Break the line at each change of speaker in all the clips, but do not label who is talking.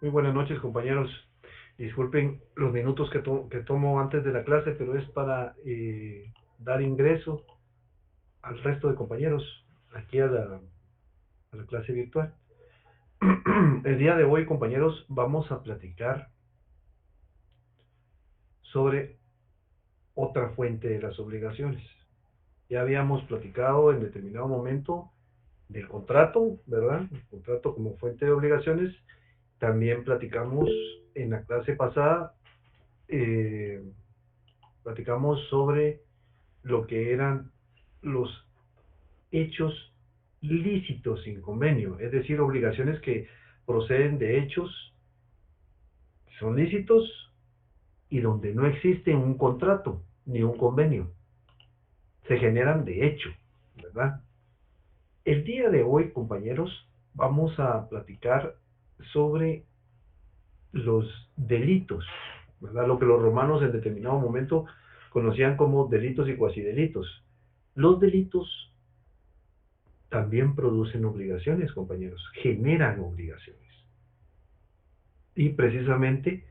Muy buenas noches, compañeros. Disculpen los minutos que tomo antes de la clase, pero es para dar ingreso al resto de compañeros aquí a la clase virtual. El día de hoy, compañeros, vamos a platicar sobre otra fuente de las obligaciones. Ya habíamos platicado en determinado momento del contrato, ¿verdad? El contrato como fuente de obligaciones. También platicamos en la clase pasada, eh, platicamos sobre lo que eran los hechos lícitos sin convenio, es decir, obligaciones que proceden de hechos que son lícitos y donde no existe un contrato ni un convenio, se generan de hecho, ¿verdad? El día de hoy, compañeros, vamos a platicar sobre los delitos, ¿verdad? Lo que los romanos en determinado momento conocían como delitos y cuasidelitos. Los delitos también producen obligaciones, compañeros, generan obligaciones. Y precisamente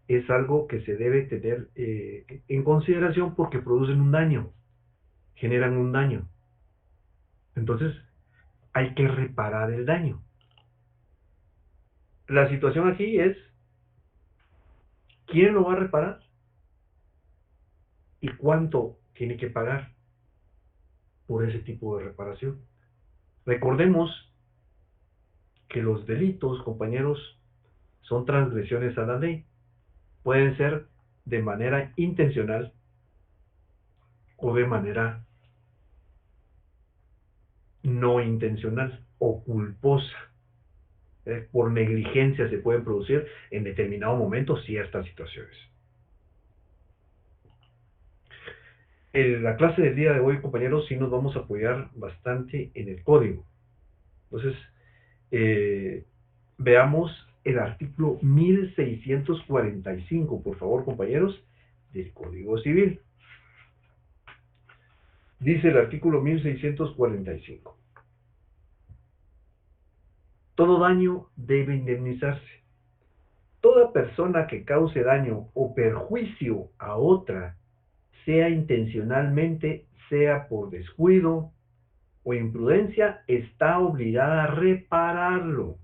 es algo que se debe tener en consideración porque producen un daño, generan un daño. Entonces, hay que reparar el daño. La situación aquí es, ¿quién lo va a reparar? ¿Y cuánto tiene que pagar por ese tipo de reparación? Recordemos que los delitos, compañeros, son transgresiones a la ley. Pueden ser de manera intencional o de manera no intencional o culposa. Por negligencia se pueden producir en determinado momento ciertas situaciones. En la clase del día de hoy, compañeros, sí nos vamos a apoyar bastante en el código. Entonces, eh, veamos el artículo 1645, por favor, compañeros, del Código Civil. Dice el artículo 1645. Todo daño debe indemnizarse. Toda persona que cause daño o perjuicio a otra, sea intencionalmente, sea por descuido o imprudencia, está obligada a repararlo,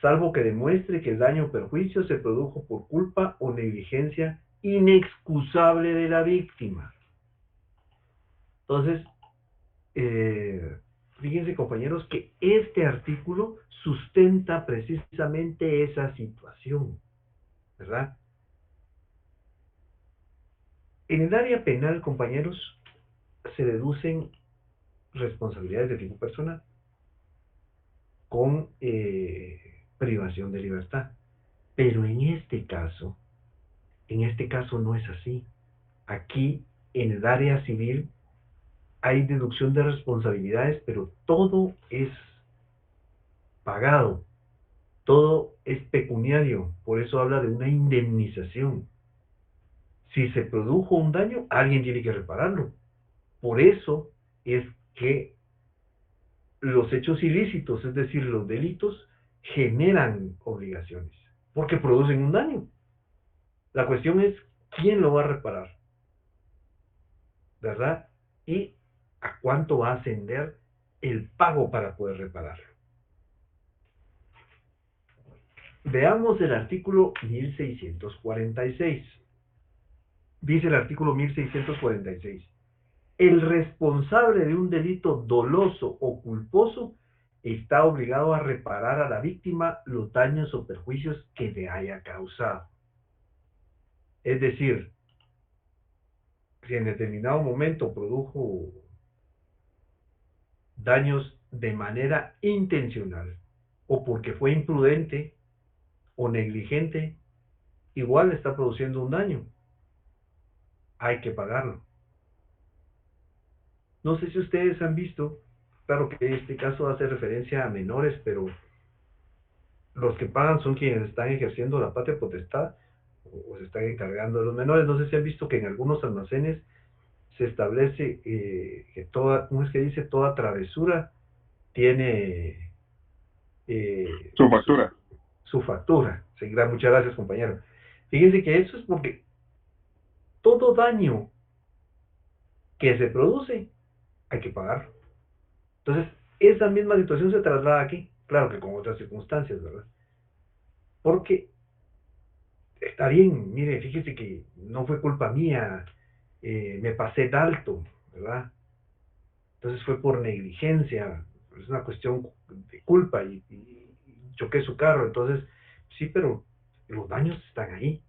salvo que demuestre que el daño o perjuicio se produjo por culpa o negligencia inexcusable de la víctima. Entonces, eh, fíjense, compañeros, que este artículo sustenta precisamente esa situación, ¿verdad? En el área penal, compañeros, se deducen responsabilidades de tipo personal con privación de libertad. Pero en este caso no es así. Aquí, en el área civil, hay deducción de responsabilidades, pero todo es pagado, todo es pecuniario. Por eso habla de una indemnización. Si se produjo un daño, alguien tiene que repararlo. Por eso es que los hechos ilícitos, es decir, los delitos, generan obligaciones, porque producen un daño. La cuestión es quién lo va a reparar, ¿verdad? Y a cuánto va a ascender el pago para poder repararlo. Veamos el artículo 1646. Dice el artículo 1646. El responsable de un delito doloso o culposo está obligado a reparar a la víctima los daños o perjuicios que le haya causado. Es decir, si en determinado momento produjo daños de manera intencional o porque fue imprudente o negligente, igual está produciendo un daño. Hay que pagarlo. No sé si ustedes han visto, claro que este caso hace referencia a menores, pero los que pagan son quienes están ejerciendo la patria potestad o se están encargando de los menores. No sé si han visto que en algunos almacenes se establece que toda, ¿cómo es que dice? Toda travesura tiene
Su
su,
factura.
su factura. Seguirá, muchas gracias, compañero. Fíjense que eso es porque todo daño que se produce hay que pagarlo. Entonces, esa misma situación se traslada aquí, claro que con otras circunstancias, ¿verdad? Porque está bien, mire, fíjese que no fue culpa mía, me pasé de alto, ¿verdad? Entonces fue por negligencia, es una cuestión de culpa y choqué su carro, entonces sí, pero los daños están ahí,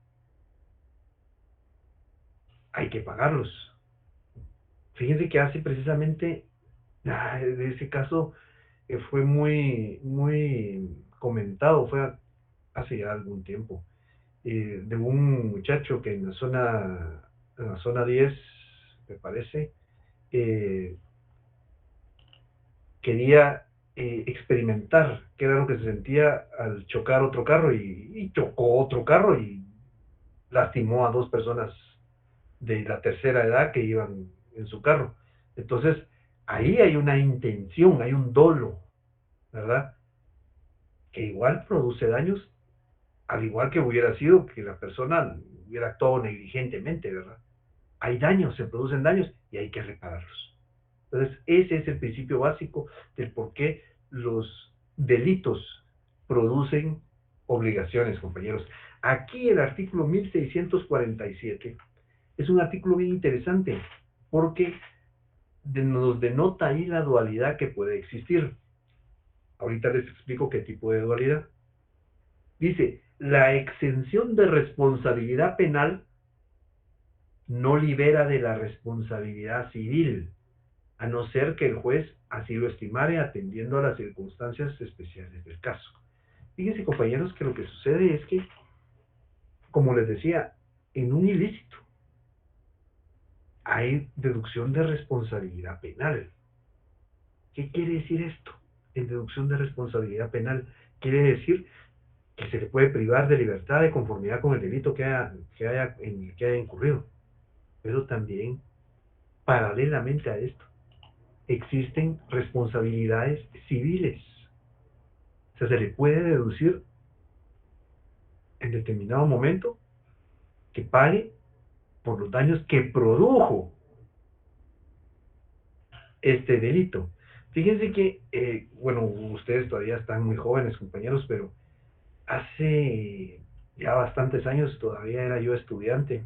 hay que pagarlos. Fíjense que hace precisamente, de ese caso fue muy comentado, fue hace ya algún tiempo, de un muchacho que en la zona 10 me parece, eh, quería experimentar qué era lo que se sentía al chocar otro carro y chocó otro carro y lastimó a dos personas de la tercera edad que iban en su carro. Entonces, ahí hay una intención, hay un dolo, ¿verdad? Que igual produce daños, al igual que hubiera sido que la persona hubiera actuado negligentemente, ¿verdad? Hay daños, se producen daños y hay que repararlos. Entonces, ese es el principio básico del por qué los delitos producen obligaciones, compañeros. Aquí el artículo 1647 es un artículo bien interesante porque nos denota ahí la dualidad que puede existir. Ahorita les explico qué tipo de dualidad. Dice, la exención de responsabilidad penal no libera de la responsabilidad civil, a no ser que el juez así lo estimare atendiendo a las circunstancias especiales del caso. Fíjense, compañeros, que lo que sucede es que, como les decía, en un ilícito hay deducción de responsabilidad penal. ¿Qué quiere decir esto? En deducción de responsabilidad penal quiere decir que se le puede privar de libertad de conformidad con el delito que haya incurrido. Pero también, paralelamente a esto, existen responsabilidades civiles. O sea, se le puede deducir en determinado momento que pague por los daños que produjo este delito. Fíjense que, bueno, ustedes todavía están muy jóvenes, compañeros, pero hace ya bastantes años, todavía era yo estudiante,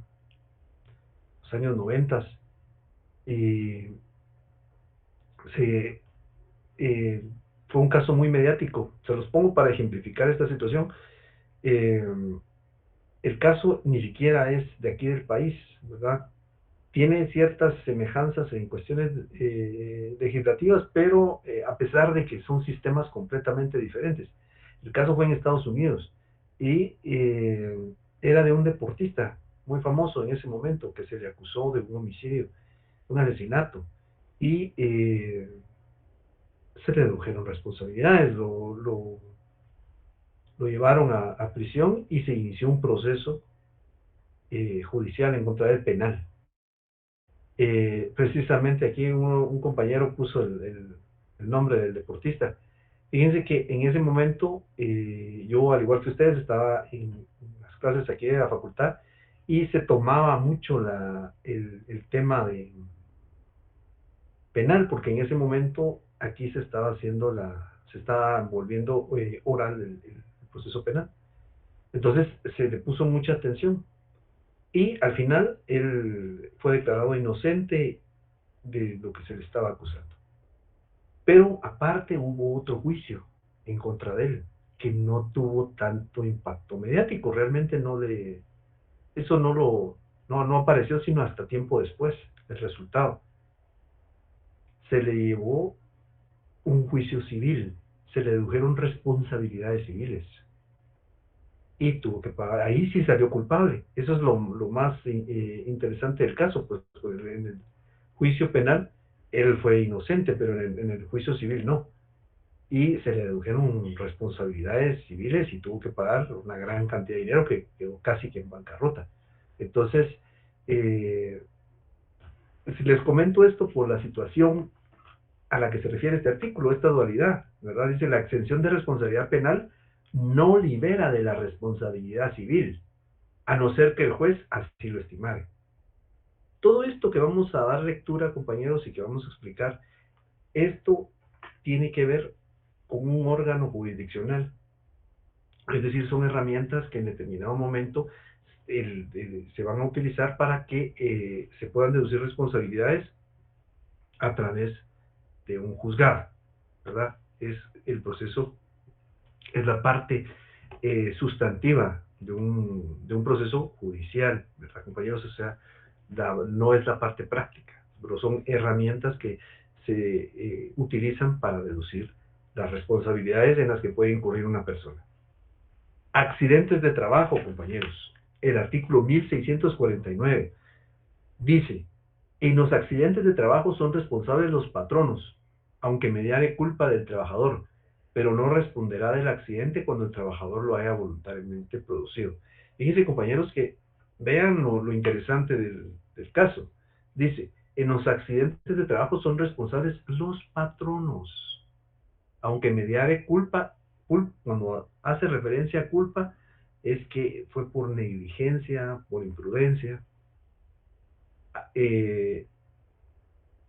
los años 90, y se, eh, fue un caso muy mediático. Se los pongo para ejemplificar esta situación. Eh, el caso ni siquiera es de aquí del país, ¿verdad? Tiene ciertas semejanzas en cuestiones legislativas, pero a pesar de que son sistemas completamente diferentes. El caso fue en Estados Unidos y era de un deportista muy famoso en ese momento que se le acusó de un homicidio, un asesinato, y se le dedujeron responsabilidades, lo llevaron a prisión y se inició un proceso judicial en contra del penal. Precisamente aquí un compañero puso el nombre del deportista. Fíjense que en ese momento yo, al igual que ustedes, estaba en las clases aquí de la facultad y se tomaba mucho el tema de penal, porque en ese momento aquí se estaba haciendo se estaba volviendo oral el proceso penal. Entonces se le puso mucha atención y al final él fue declarado inocente de lo que se le estaba acusando. Pero aparte hubo otro juicio en contra de él, que no tuvo tanto impacto mediático, realmente eso no apareció sino hasta tiempo después, el resultado. Se le llevó un juicio civil, se le dedujeron responsabilidades civiles y tuvo que pagar, ahí sí salió culpable. Eso es lo más interesante del caso, pues en el juicio penal él fue inocente, pero en el juicio civil no. Y se le dedujeron responsabilidades civiles y tuvo que pagar una gran cantidad de dinero que quedó casi que en bancarrota. Entonces, eh, si les comento esto por la situación a la que se refiere este artículo, esta dualidad, ¿verdad? Dice la exención de responsabilidad penal no libera de la responsabilidad civil, a no ser que el juez así lo estimare. Todo esto que vamos a dar lectura, compañeros, y que vamos a explicar, esto tiene que ver con un órgano jurisdiccional. Es decir, son herramientas que en determinado momento se van a utilizar para que se puedan deducir responsabilidades a través de un juzgado, ¿verdad? Es el proceso, es la parte sustantiva de un proceso judicial, ¿verdad, compañeros? O sea, no es la parte práctica, pero son herramientas que se utilizan para deducir las responsabilidades en las que puede incurrir una persona. Accidentes de trabajo, compañeros. El artículo 1649 dice: en los accidentes de trabajo son responsables los patronos, aunque mediare culpa del trabajador, pero no responderá del accidente cuando el trabajador lo haya voluntariamente producido. Fíjense, compañeros, que vean lo interesante del caso. Dice: en los accidentes de trabajo son responsables los patronos, aunque mediare culpa, cuando hace referencia a culpa, es que fue por negligencia, por imprudencia, eh,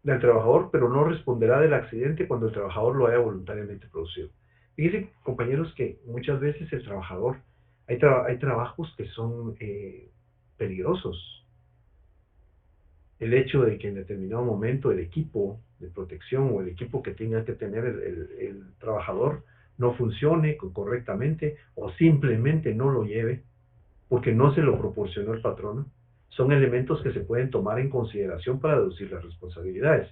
del trabajador, pero no responderá del accidente cuando el trabajador lo haya voluntariamente producido. Fíjense, compañeros, que muchas veces el trabajador, hay trabajos que son peligrosos. El hecho de que en determinado momento el equipo de protección o el equipo que tenga que tener el trabajador no funcione correctamente o simplemente no lo lleve porque no se lo proporcionó el patrono, son elementos que se pueden tomar en consideración para deducir las responsabilidades.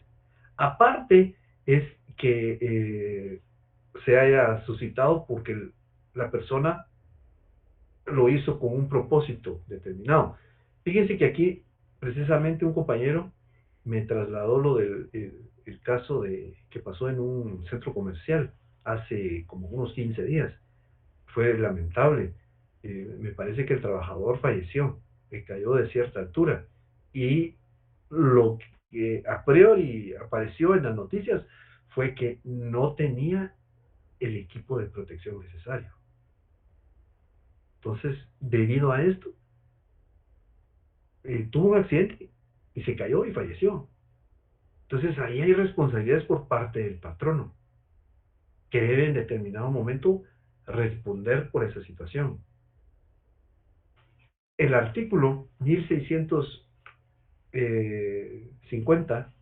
Aparte es que se haya suscitado porque la persona lo hizo con un propósito determinado. Fíjense que aquí precisamente un compañero me trasladó el caso que pasó en un centro comercial hace como unos 15 días. Fue lamentable. Me parece que el trabajador falleció, cayó de cierta altura. Y lo que a priori apareció en las noticias fue que no tenía el equipo de protección necesario. Entonces, debido a esto, tuvo un accidente y se cayó y falleció. Entonces, ahí hay responsabilidades por parte del patrono, que debe en determinado momento responder por esa situación. El artículo 1650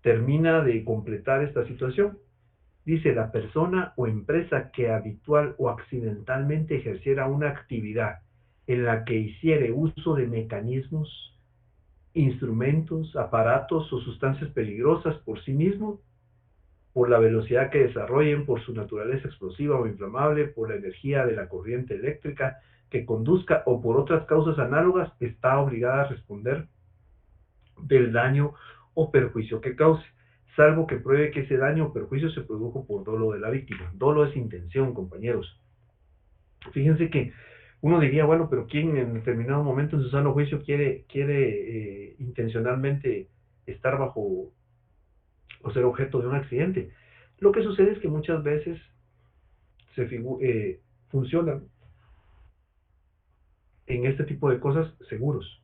termina de completar esta situación. Dice: la persona o empresa que habitual o accidentalmente ejerciera una actividad en la que hiciere uso de mecanismos, instrumentos, aparatos o sustancias peligrosas por sí mismo, por la velocidad que desarrollen, por su naturaleza explosiva o inflamable, por la energía de la corriente eléctrica que conduzca o por otras causas análogas, está obligada a responder del daño o perjuicio que cause, salvo que pruebe que ese daño o perjuicio se produjo por dolo de la víctima. Dolo es intención, compañeros. Fíjense que uno diría, bueno, pero ¿quién en determinado momento en su sano juicio quiere intencionalmente estar bajo o ser objeto de un accidente? Lo que sucede es que muchas veces se funcionan en este tipo de cosas seguros.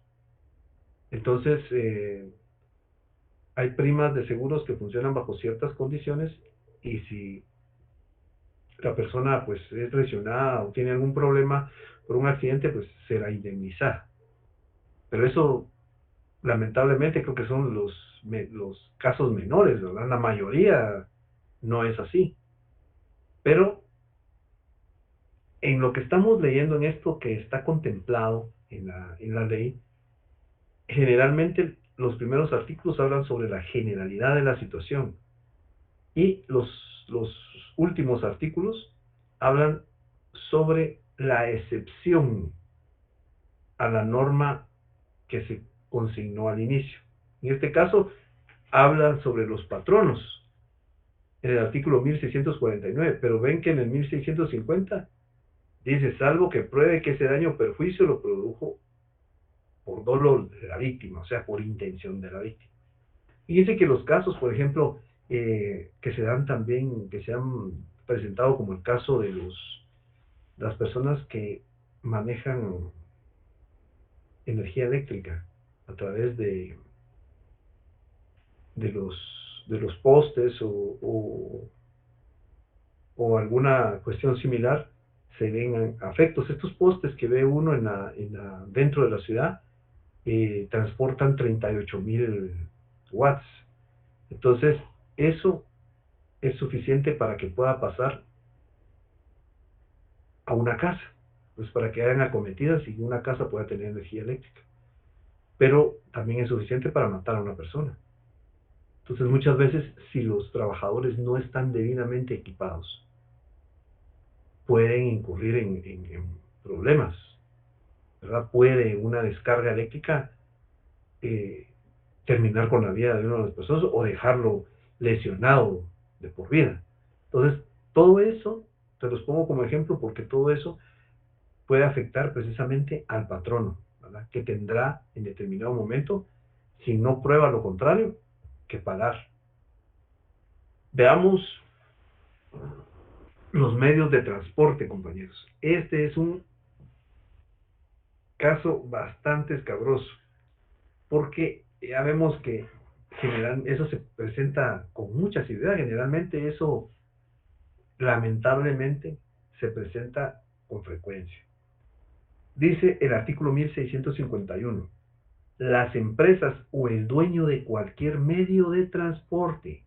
Entonces, hay primas de seguros que funcionan bajo ciertas condiciones y si la persona pues es lesionada o tiene algún problema por un accidente, pues será indemnizada. Pero eso lamentablemente creo que son los casos menores, ¿verdad? La mayoría no es así. Pero en lo que estamos leyendo en esto que está contemplado en la ley, generalmente los primeros artículos hablan sobre la generalidad de la situación y los últimos artículos hablan sobre la excepción a la norma que se consignó al inicio. En este caso, hablan sobre los patronos en el artículo 1649, pero ven que en el 1650 dice: salvo que pruebe que ese daño o perjuicio lo produjo por dolo de la víctima, o sea, por intención de la víctima. Fíjense que los casos, por ejemplo, que se dan también, que se han presentado como el caso de las personas que manejan energía eléctrica a través de los postes o alguna cuestión similar, se ven afectos. Estos postes que ve uno dentro de la ciudad transportan 38,000 watts. Entonces, eso es suficiente para que pueda pasar a una casa, pues para que hagan acometidas y una casa pueda tener energía eléctrica. Pero también es suficiente para matar a una persona. Entonces, muchas veces, si los trabajadores no están debidamente equipados, pueden incurrir en problemas, ¿verdad? Puede una descarga eléctrica eh, terminar con la vida de uno de las personas o dejarlo lesionado de por vida. Entonces, todo eso, te los pongo como ejemplo porque todo eso puede afectar precisamente al patrono, ¿verdad? Que tendrá en determinado momento, si no prueba lo contrario, que pagar. Veamos los medios de transporte, compañeros. Este es un caso bastante escabroso, porque ya vemos que eso se presenta con mucha asiduidad. Generalmente eso, lamentablemente, se presenta con frecuencia. Dice el artículo 1651. Las empresas o el dueño de cualquier medio de transporte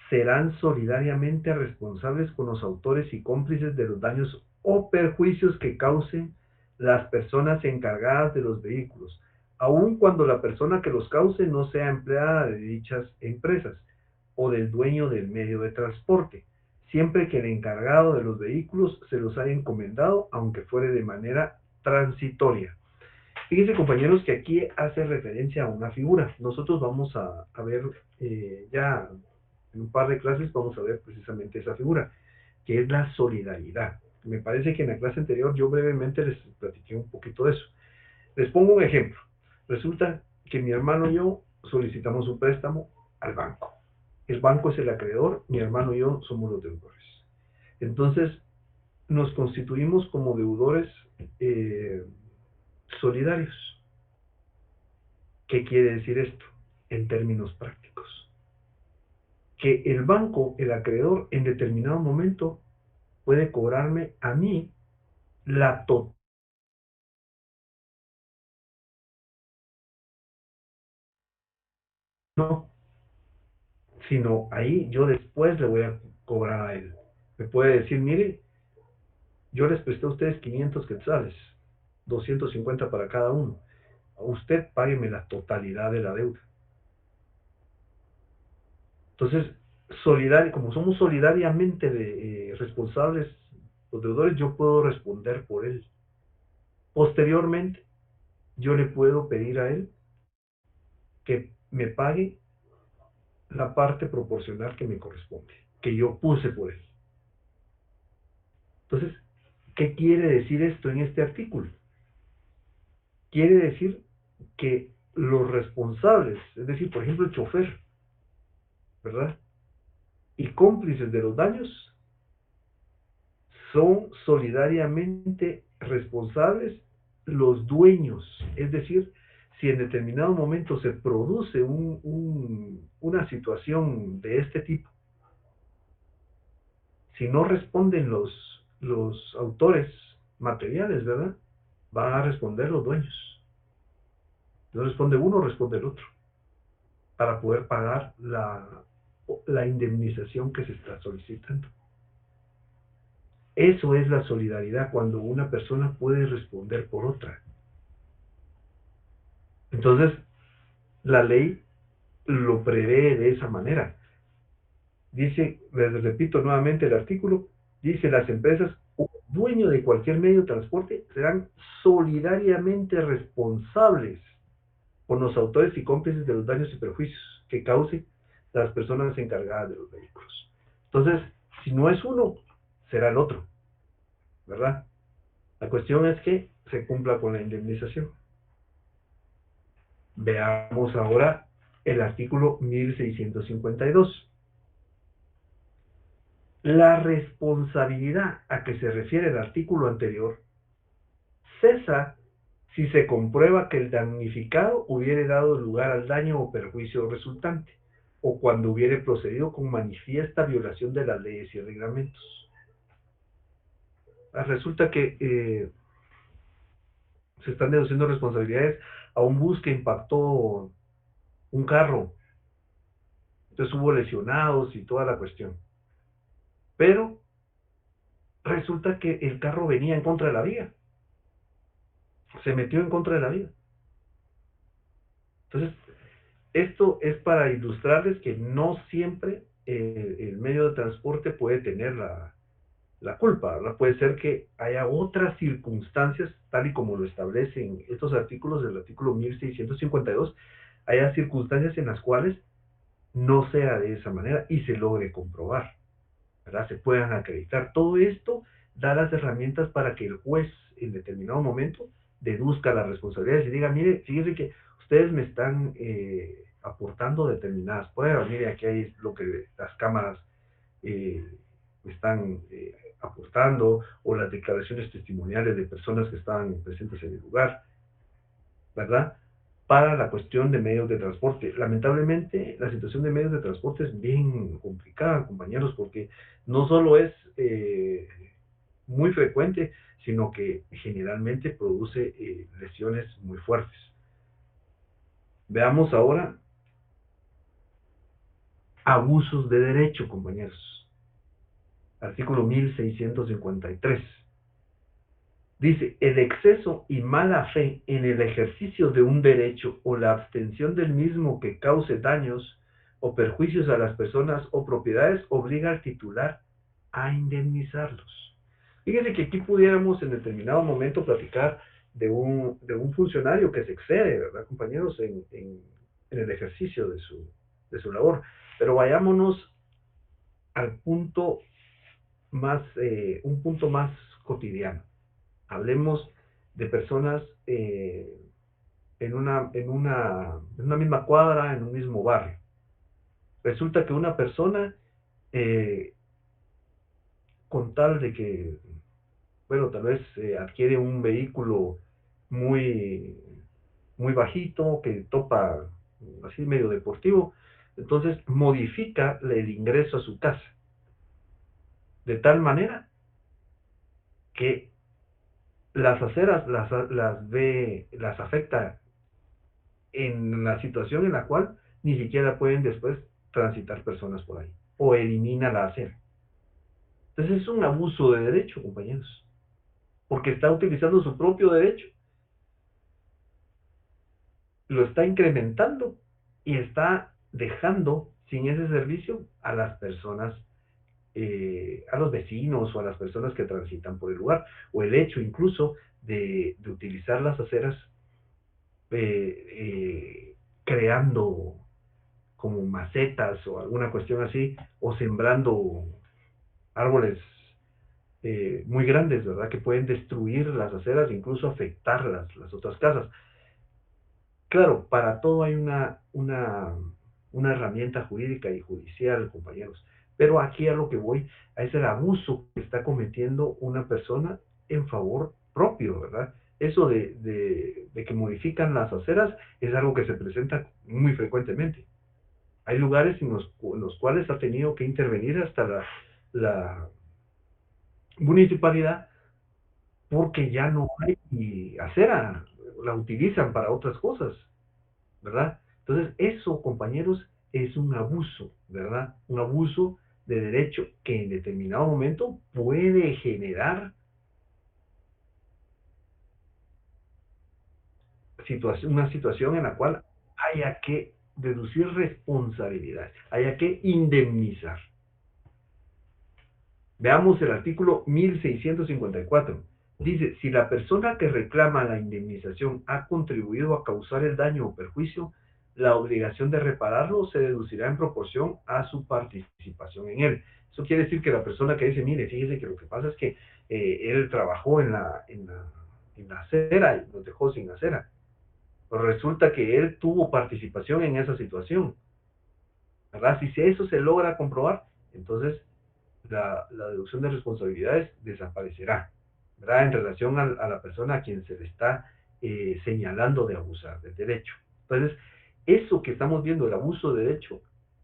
serán solidariamente responsables con los autores y cómplices de los daños o perjuicios que causen las personas encargadas de los vehículos, aun cuando la persona que los cause no sea empleada de dichas empresas o del dueño del medio de transporte, siempre que el encargado de los vehículos se los haya encomendado, aunque fuere de manera transitoria. Fíjense, compañeros, que aquí hace referencia a una figura. Nosotros vamos a ver ya en un par de clases, vamos a ver precisamente esa figura, que es la solidaridad. Me parece que en la clase anterior yo brevemente les platiqué un poquito de eso. Les pongo un ejemplo. Resulta que mi hermano y yo solicitamos un préstamo al banco. El banco es el acreedor, mi hermano y yo somos los deudores. Entonces, nos constituimos como deudores eh, solidarios. ¿Qué quiere decir esto? En términos prácticos. Que el banco, el acreedor, en determinado momento puede cobrarme a mí la total, no, sino ahí yo después le voy a cobrar a él. Me puede decir, mire, yo les presté a ustedes 500 quetzales, 250 para cada uno. A usted págueme la totalidad de la deuda. Entonces, como somos solidariamente responsables los deudores, yo puedo responder por él. Posteriormente, yo le puedo pedir a él que me pague la parte proporcional que me corresponde, que yo puse por él. Entonces, ¿qué quiere decir esto en este artículo? Quiere decir que los responsables, es decir, por ejemplo, el chofer, ¿verdad? Y cómplices de los daños son solidariamente responsables los dueños, es decir, si en determinado momento se produce una situación de este tipo, si no responden los autores materiales, ¿verdad? Van a responder los dueños. No responde uno, responde el otro, para poder pagar la indemnización que se está solicitando. Eso es la solidaridad, cuando una persona puede responder por otra. Entonces, la ley lo prevé de esa manera. Dice, les repito nuevamente el artículo, dice, las empresas o dueño de cualquier medio de transporte serán solidariamente responsables con los autores y cómplices de los daños y perjuicios que causen las personas encargadas de los vehículos. Entonces, si no es uno, será el otro, ¿verdad? La cuestión es que se cumpla con la indemnización. Veamos ahora el artículo 1652. La responsabilidad a que se refiere el artículo anterior cesa si se comprueba que el damnificado hubiere dado lugar al daño o perjuicio resultante, o cuando hubiere procedido con manifiesta violación de las leyes y reglamentos. Resulta que se están deduciendo responsabilidades a un bus que impactó un carro, entonces hubo lesionados y toda la cuestión. Pero resulta que el carro venía en contra de la vía, se metió en contra de la vía. Entonces, esto es para ilustrarles que no siempre el medio de transporte puede tener la culpa, ¿verdad? Puede ser que haya otras circunstancias, tal y como lo establecen estos artículos del artículo 1652, haya circunstancias en las cuales no sea de esa manera y se logre comprobar, ¿verdad? Se puedan acreditar. Todo esto da las herramientas para que el juez en determinado momento deduzca las responsabilidades y diga, mire, fíjese que ustedes me están aportando determinadas pruebas, mire, aquí hay lo que las cámaras eh, están aportando o las declaraciones testimoniales de personas que estaban presentes en el lugar, ¿verdad? Para la cuestión de medios de transporte. Lamentablemente, la situación de medios de transporte es bien complicada, compañeros, porque no solo es muy frecuente, sino que generalmente produce lesiones muy fuertes. Veamos ahora abusos de derecho, compañeros. Artículo 1653. Dice, el exceso y mala fe en el ejercicio de un derecho o la abstención del mismo que cause daños o perjuicios a las personas o propiedades obliga al titular a indemnizarlos. Fíjense que aquí pudiéramos en determinado momento platicar de un funcionario que se excede, ¿verdad, compañeros? En el ejercicio de su labor. Pero vayámonos al punto un punto más cotidiano. Hablemos de personas en una misma cuadra, en un mismo barrio. Resulta que una persona, eh, con tal de que, bueno, tal vez adquiere un vehículo muy, muy bajito, que topa así medio deportivo, entonces modifica el ingreso a su casa, de tal manera que las aceras las afecta en la situación en la cual ni siquiera pueden después transitar personas por ahí, o elimina la acera. Entonces es un abuso de derecho, compañeros, porque está utilizando su propio derecho, lo está incrementando y está dejando sin ese servicio a las personas, a los vecinos o a las personas que transitan por el lugar, o el hecho incluso de utilizar las aceras creando como macetas o alguna cuestión así, o sembrando árboles muy grandes, ¿verdad? Que pueden destruir las aceras, incluso afectar las otras casas. Claro, para todo hay una herramienta jurídica y judicial, compañeros. Pero aquí a lo que voy, es el abuso que está cometiendo una persona en favor propio, ¿verdad? Eso de que modifican las aceras es algo que se presenta muy frecuentemente. Hay lugares en los cuales ha tenido que intervenir hasta la municipalidad porque ya no hay acera, la utilizan para otras cosas, ¿verdad? Entonces, eso, compañeros, es un abuso, ¿verdad? Un abuso de derecho que en determinado momento puede generar una situación en la cual haya que deducir responsabilidades, haya que indemnizar. Veamos el artículo 1654. Dice, si la persona que reclama la indemnización ha contribuido a causar el daño o perjuicio, la obligación de repararlo se deducirá en proporción a su participación en él. Eso quiere decir que la persona que dice, mire, fíjese que lo que pasa es que él trabajó en la acera y nos dejó sin acera. Pero resulta que él tuvo participación en esa situación, ¿verdad? Si eso se logra comprobar, entonces la deducción de responsabilidades desaparecerá, ¿verdad? En relación a la persona a quien se le está señalando de abusar del derecho. Entonces, eso que estamos viendo, el abuso de derecho,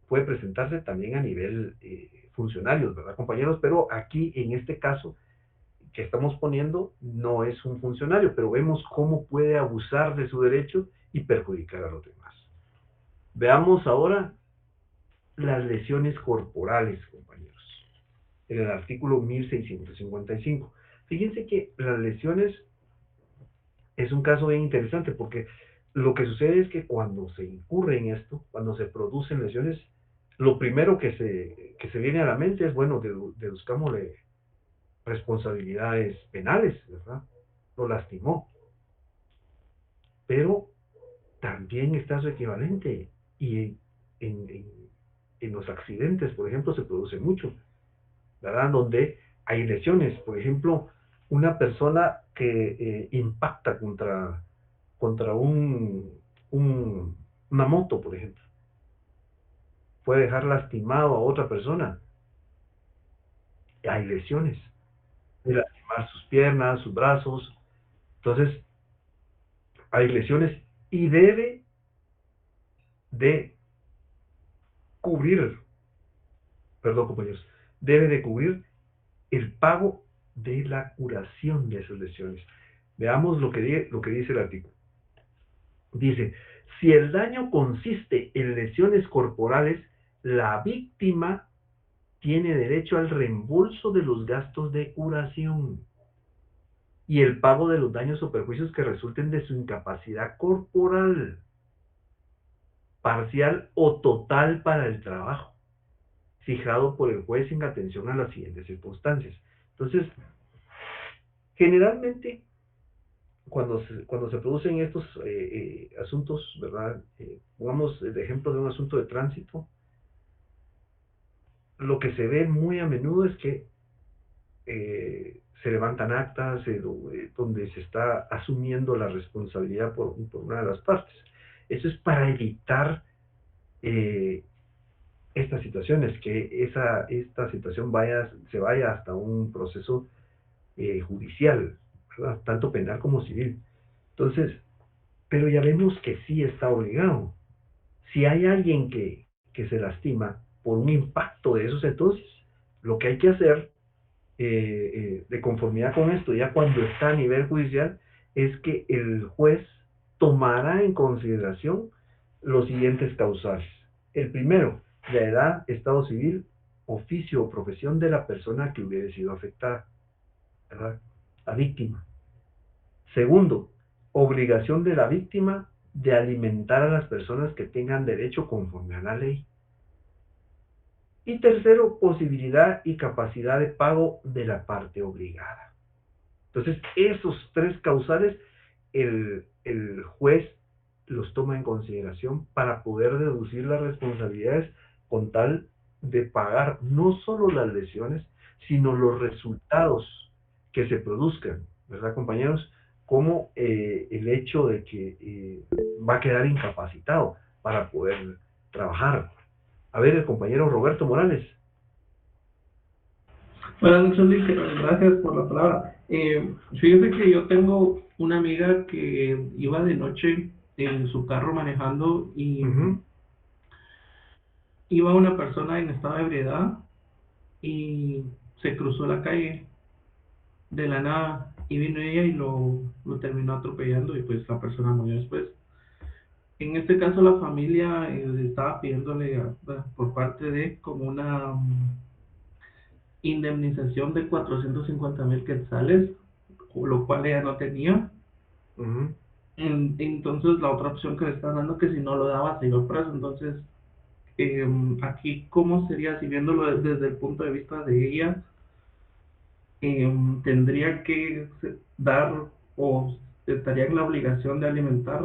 puede presentarse también a nivel funcionarios, ¿verdad, compañeros? Pero aquí, en este caso que estamos poniendo, no es un funcionario, pero vemos cómo puede abusar de su derecho y perjudicar a los demás. Veamos ahora las lesiones corporales, compañeros, en el artículo 1655. Fíjense que las lesiones es un caso bien interesante porque lo que sucede es que cuando se incurre en esto, cuando se producen lesiones, lo primero que se viene a la mente es, bueno, deduzcámosle responsabilidades penales, ¿verdad? Lo lastimó, pero también está su equivalente y en los accidentes, por ejemplo, se produce mucho. ¿Verdad? Donde hay lesiones. Por ejemplo, una persona que impacta contra una moto, por ejemplo, puede dejar lastimado a otra persona. Hay lesiones. Puede lastimar sus piernas, sus brazos. Entonces, hay lesiones y debe de cubrir, perdón compañeros, debe de cubrir el pago de la curación de esas lesiones. Veamos lo que dice el artículo. Dice, si el daño consiste en lesiones corporales, la víctima tiene derecho al reembolso de los gastos de curación y el pago de los daños o perjuicios que resulten de su incapacidad corporal, parcial o total para el trabajo, fijado por el juez en atención a las siguientes circunstancias. Entonces, generalmente, cuando se producen estos asuntos, ¿verdad? Pongamos el ejemplo de un asunto de tránsito. Lo que se ve muy a menudo es que se levantan actas donde se está asumiendo la responsabilidad por una de las partes. Eso es para evitar eh, estas situaciones, que esta situación se vaya hasta un proceso judicial, ¿verdad? Tanto penal como civil. Entonces, pero ya vemos que sí está obligado. Si hay alguien que se lastima por un impacto de esos, entonces lo que hay que hacer de conformidad con esto, ya cuando está a nivel judicial, es que el juez tomará en consideración los siguientes causales. El primero, la edad, estado civil, oficio o profesión de la persona que hubiera sido afectada, ¿verdad? La víctima. Segundo, obligación de la víctima de alimentar a las personas que tengan derecho conforme a la ley. Y tercero, posibilidad y capacidad de pago de la parte obligada. Entonces, esos tres causales, el juez los toma en consideración para poder deducir las responsabilidades con tal de pagar no solo las lesiones, sino los resultados que se produzcan, ¿verdad, compañeros? Como el hecho de que va a quedar incapacitado para poder trabajar. A ver, el compañero Roberto Morales.
Buenas noches, Lick. Gracias por la palabra. Fíjese que yo tengo una amiga que iba de noche en su carro manejando y
Ujú,
iba una persona en estado de ebriedad y se cruzó la calle de la nada y vino ella y lo terminó atropellando y pues la persona murió después. En este caso la familia estaba pidiéndole por parte de como una indemnización de 450,000 quetzales, lo cual ella no tenía.
ujú.
Entonces la otra opción que le están dando que si no lo daba se iba preso. Entonces aquí cómo sería, si viéndolo desde el punto de vista de ella, tendría que dar o estaría en la obligación de alimentar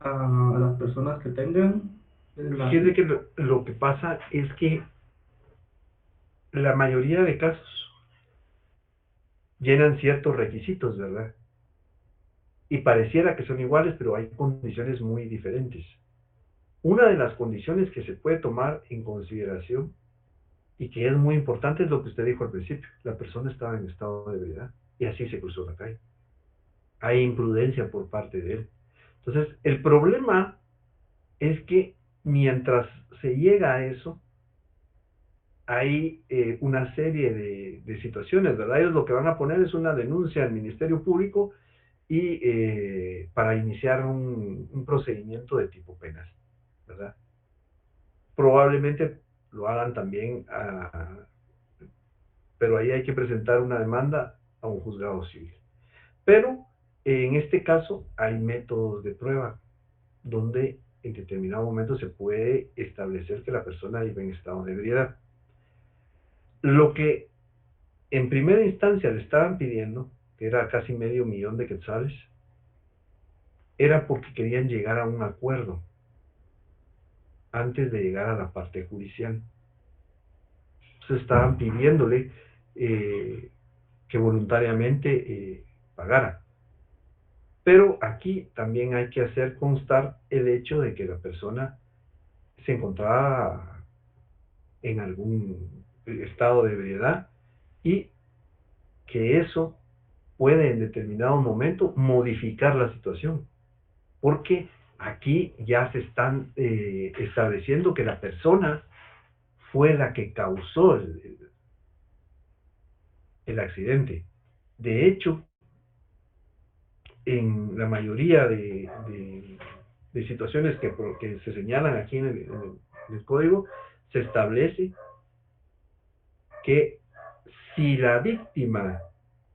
a las personas que tengan la...
Fíjese que lo que pasa es que la mayoría de casos llenan ciertos requisitos, ¿verdad? Y pareciera que son iguales, pero hay condiciones muy diferentes. Una de las condiciones que se puede tomar en consideración Y que es muy importante es lo que usted dijo al principio. La persona estaba en estado de ebriedad y así se cruzó la calle. Hay imprudencia por parte de él. Entonces, el problema es que mientras se llega a eso, hay una serie de situaciones, ¿verdad? Ellos lo que van a poner es una denuncia al Ministerio Público y para iniciar un procedimiento de tipo penal, ¿verdad? Probablemente lo hagan también, pero ahí hay que presentar una demanda a un juzgado civil. Pero en este caso hay métodos de prueba donde en determinado momento se puede establecer que la persona iba en estado de ebriedad. Lo que en primera instancia le estaban pidiendo, que era casi medio millón de quetzales, era porque querían llegar a un acuerdo antes de llegar a la parte judicial. Entonces estaban pidiéndole que voluntariamente pagara. Pero aquí también hay que hacer constar el hecho de que la persona se encontraba en algún estado de ebriedad y que eso puede en determinado momento modificar la situación, porque aquí ya se están estableciendo que la persona fue la que causó el accidente. De hecho, en la mayoría de situaciones que se señalan aquí en el código, se establece que si la víctima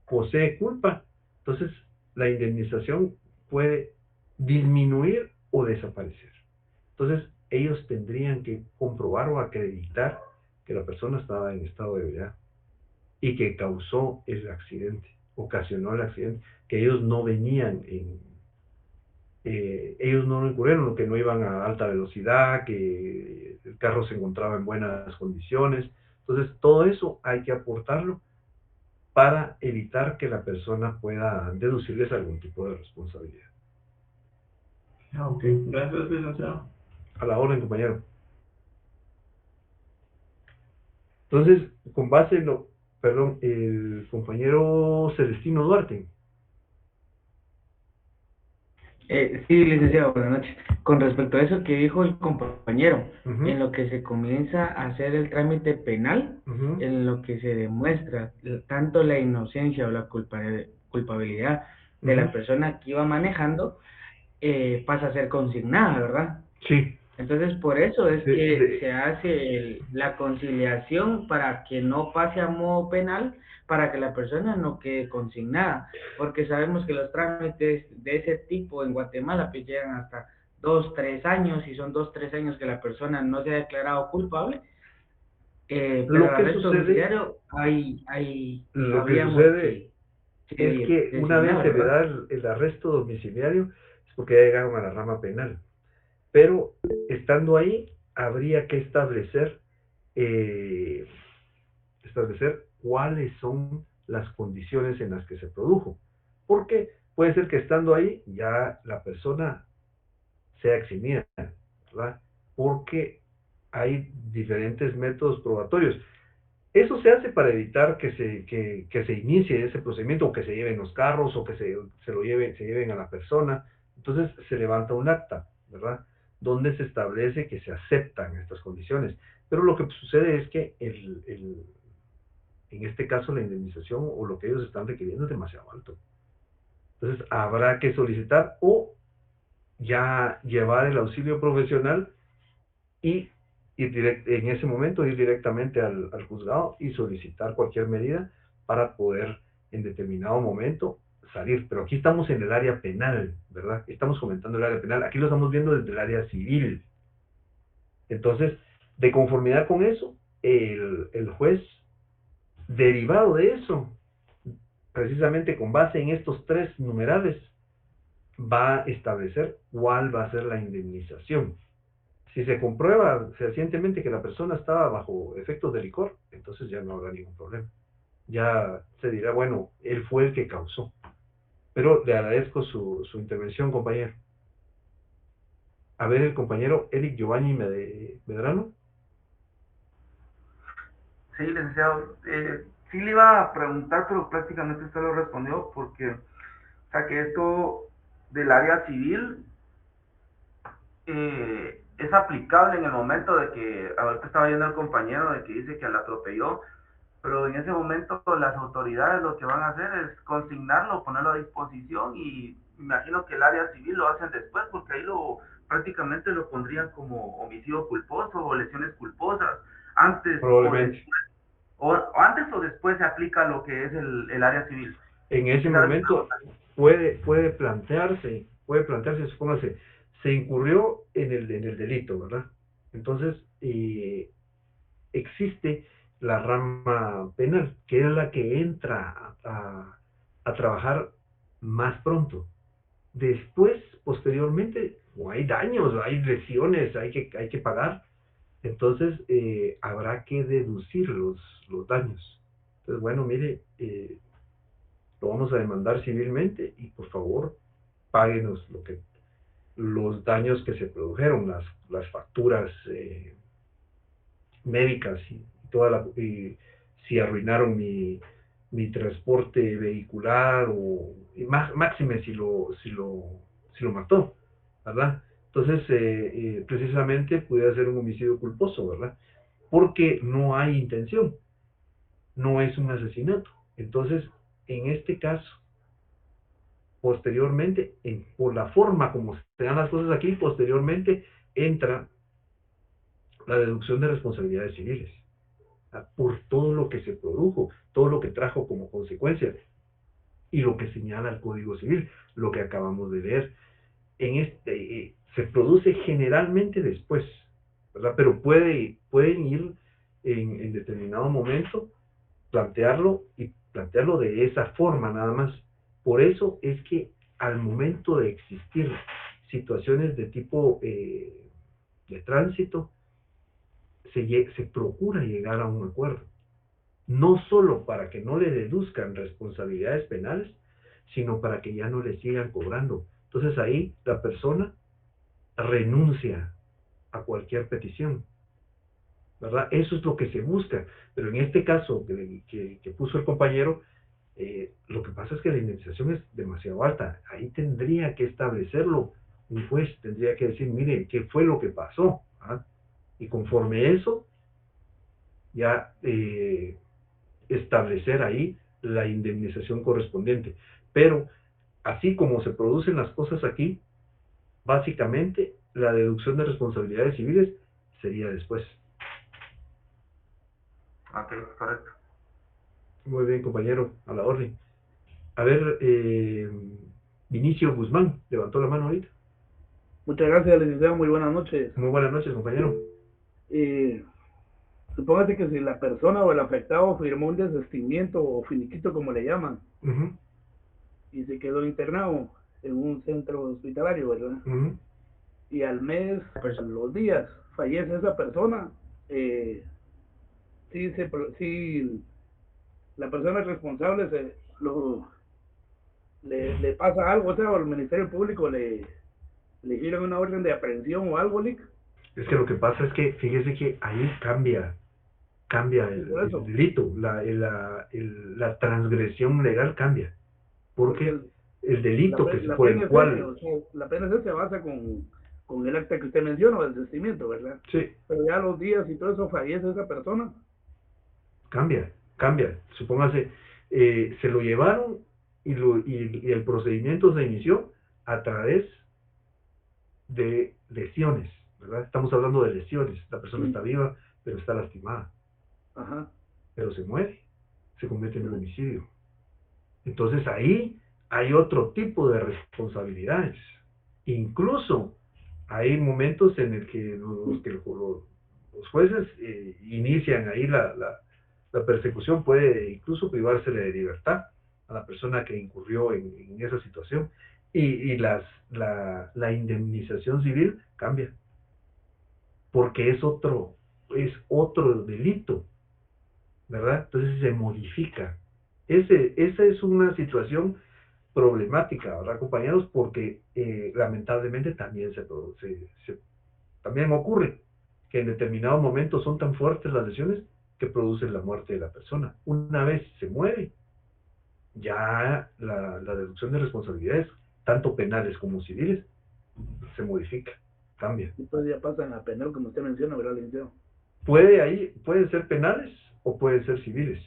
posee culpa, entonces la indemnización puede disminuir o desaparecer. Entonces, ellos tendrían que comprobar o acreditar que la persona estaba en estado de ebriedad y que causó el accidente, ocasionó el accidente, que ellos no venían ellos no lo incurrieron, que no iban a alta velocidad, que el carro se encontraba en buenas condiciones. Entonces, todo eso hay que aportarlo para evitar que la persona pueda deducirles algún tipo de responsabilidad.
Ah, ok, gracias, licenciado.
A la orden, compañero. Entonces, con base en lo, perdón, el compañero Celestino Duarte.
Sí, licenciado, buenas noches. Con respecto a eso que dijo el compañero,
Uh -huh,
en lo que se comienza a hacer el trámite penal,
uh -huh,
en lo que se demuestra tanto la inocencia o la culpabilidad
uh
de
-huh.
la persona que iba manejando, pasa a ser consignada, ¿verdad?
Sí,
Entonces, por eso es
de,
que
de,
se hace la conciliación para que no pase a modo penal, para que la persona no quede consignada, porque sabemos que los trámites de ese tipo en Guatemala pues llegan hasta 2, 3 años, y son 2, 3 años que la persona no se ha declarado culpable, pero el
lo que
arresto
sucede,
domiciliario
lo que
sabíamos
sucede
que
es
se
que una vez
designaba,
se le
¿verdad?
da el arresto domiciliario, es porque ya llegaron a la rama penal. Pero estando ahí, habría que eh, establecer cuáles son las condiciones en las que se produjo. Porque puede ser que estando ahí ya la persona sea eximida, ¿verdad? Porque hay diferentes métodos probatorios. Eso se hace para evitar que se inicie ese procedimiento, o que se lleven los carros, o que se lleven a la persona. Entonces se levanta un acta, ¿verdad? Donde se establece que se aceptan estas condiciones. Pero lo que sucede es que en este caso la indemnización o lo que ellos están requiriendo es demasiado alto. Entonces habrá que solicitar o ya llevar el auxilio profesional y en ese momento ir directamente al juzgado y solicitar cualquier medida para poder en determinado momento salir. Pero aquí estamos en el área penal, ¿verdad? Estamos comentando el área penal. Aquí lo estamos viendo desde el área civil. Entonces, de conformidad con eso, el juez, derivado de eso, precisamente con base en estos tres numerales, va a establecer cuál va a ser la indemnización. Si se comprueba fehacientemente que la persona estaba bajo efectos de licor, entonces ya no habrá ningún problema. Ya se dirá, bueno, él fue el que causó. Pero le agradezco su intervención, compañero. A ver, el compañero Eric Giovanni Medrano.
Sí, licenciado. Sí le iba a preguntar, pero prácticamente usted lo respondió, porque, o sea, que esto del área civil es aplicable en el momento de que, ahorita estaba viendo el compañero de que dice que la atropelló, pero en ese momento las autoridades lo que van a hacer es consignarlo, ponerlo a disposición y me imagino que el área civil lo hacen después, porque ahí prácticamente lo pondrían como homicidio culposo o lesiones culposas, antes o
Probablemente.
después, o antes o después se aplica lo que es el área civil.
En ese
Esa es
momento puede plantearse, supóngase, se incurrió en el delito, ¿verdad? Entonces, existe la rama penal, que es la que entra a trabajar más pronto. Después, posteriormente, o hay daños, hay lesiones, hay que pagar. Entonces, habrá que deducir los daños. Entonces, bueno, mire, lo vamos a demandar civilmente y por favor, páguenos los daños que se produjeron, las facturas médicas y y si arruinaron mi transporte vehicular y máxime si lo mató, ¿verdad? Entonces, precisamente puede ser un homicidio culposo, ¿verdad? Porque no hay intención, no es un asesinato. Entonces, en este caso, posteriormente, por la forma como se dan las cosas aquí, posteriormente entra la deducción de responsabilidades civiles, por todo lo que se produjo, todo lo que trajo como consecuencia y lo que señala el Código Civil, lo que acabamos de leer. Se produce generalmente después, ¿verdad? Pero pueden ir en determinado momento, plantearlo de esa forma nada más. Por eso es que al momento de existir situaciones de tipo de tránsito, se procura llegar a un acuerdo. No solo para que no le deduzcan responsabilidades penales, sino para que ya no le sigan cobrando. Entonces ahí la persona renuncia a cualquier petición, ¿verdad? Eso es lo que se busca. Pero en este caso que puso el compañero, lo que pasa es que la indemnización es demasiado alta. Ahí tendría que establecerlo un juez, tendría que decir, mire, ¿qué fue lo que pasó? ¿Ah? Y conforme eso, ya establecer ahí la indemnización correspondiente. Pero así como se producen las cosas aquí, básicamente la deducción de responsabilidades civiles sería después.
Ok, correcto.
Muy bien, compañero, a la orden. A ver, Vinicio Guzmán, levantó la mano ahorita.
Muchas gracias, licenciado. Muy buenas noches.
Muy buenas noches, compañero.
Supóngase que si la persona o el afectado firmó un desistimiento o finiquito, como le llaman, y se quedó internado en un centro hospitalario, ¿verdad? Y al mes, a los días, fallece esa persona, sí, la persona responsable le pasa algo, o sea, o el Ministerio Público le giran una orden de aprehensión o algo, Lick.
Es que lo que pasa es que, fíjese que ahí cambia
Y por
el
eso,
delito, la transgresión legal cambia,
porque
porque el delito
la
por el
PNC,
cual,
o sea, la PNC se basa con el acta que usted menciona, del desistimiento, ¿verdad?
sí,
Pero ya los días y todo eso fallece esa persona.
cambia. Supóngase, se lo llevaron y el procedimiento se inició a través de lesiones, ¿verdad? Estamos hablando de lesiones. La persona está viva, pero está lastimada.
Ajá.
Pero se muere, se convierte en un homicidio. Entonces ahí hay otro tipo de responsabilidades. Incluso hay momentos en el que los jueces inician ahí la persecución, puede incluso privársele de libertad a la persona que incurrió en esa situación. Y la indemnización civil cambia, porque es otro delito, ¿verdad? Entonces se modifica. Esa es una situación problemática, ¿verdad, compañeros? Porque lamentablemente también también ocurre que en determinados momentos son tan fuertes las lesiones que producen la muerte de la persona. Una vez se muere, ya la deducción de responsabilidades, tanto penales como civiles, se modifica, cambia.
Entonces ya pasa en la penal, como usted menciona, ¿verdad, licenciado?
Pueden ser penales o pueden ser civiles.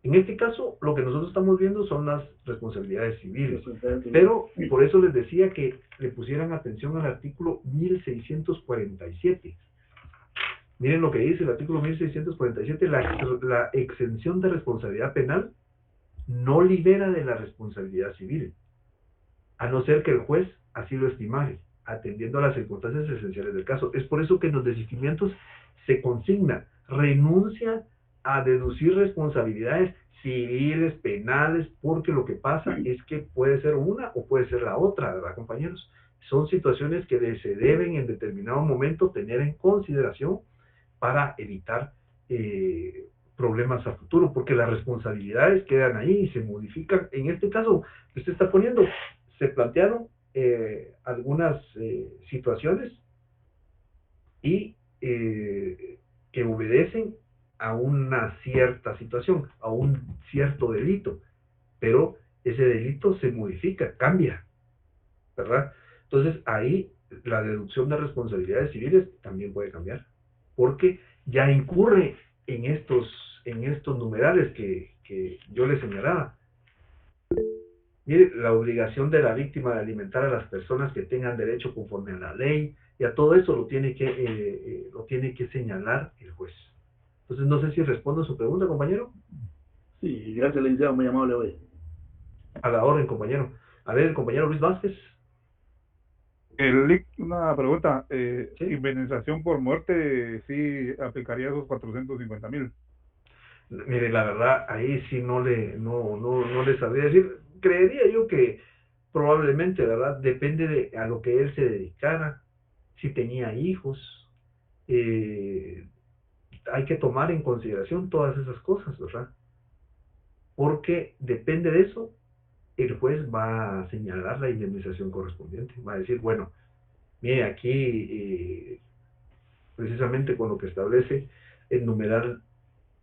En este caso, lo que nosotros estamos viendo son las responsabilidades civiles. Pero por eso les decía que le pusieran atención al artículo 1647. Miren lo que dice el artículo 1647, la exención de responsabilidad penal no libera de la responsabilidad civil, a no ser que el juez así lo estimare, atendiendo a las circunstancias esenciales del caso. Es por eso que en los desistimientos se consigna renuncia a deducir responsabilidades civiles, penales, porque lo que pasa es que puede ser una o puede ser la otra, ¿verdad, compañeros? Son situaciones que se deben en determinado momento tener en consideración para evitar problemas a futuro, porque las responsabilidades quedan ahí y se modifican. En este caso que usted está poniendo, se plantearon algunas situaciones y que obedecen a una cierta situación, a un cierto delito, pero ese delito se modifica, cambia, ¿verdad? Entonces ahí la deducción de responsabilidades civiles también puede cambiar, porque ya incurre en estos numerales que yo les señalaba. Mire, la obligación de la víctima de alimentar a las personas que tengan derecho conforme a la ley, y a todo eso lo tiene que señalar el juez. Entonces, no sé si respondo a su pregunta, compañero.
Sí, gracias, licenciado, muy amable hoy.
A la orden, compañero. A ver, el compañero Luis Vázquez.
Una pregunta,
¿Sí?
¿indemnización por muerte sí aplicaría esos 450,000?
Mire, la verdad, ahí sí no le sabría decir. Creería yo que probablemente, ¿verdad? Depende de a lo que él se dedicara, si tenía hijos. Hay que tomar en consideración todas esas cosas, ¿verdad? Porque depende de eso, el juez va a señalar la indemnización correspondiente. Va a decir, bueno, mire, aquí precisamente con lo que establece el numeral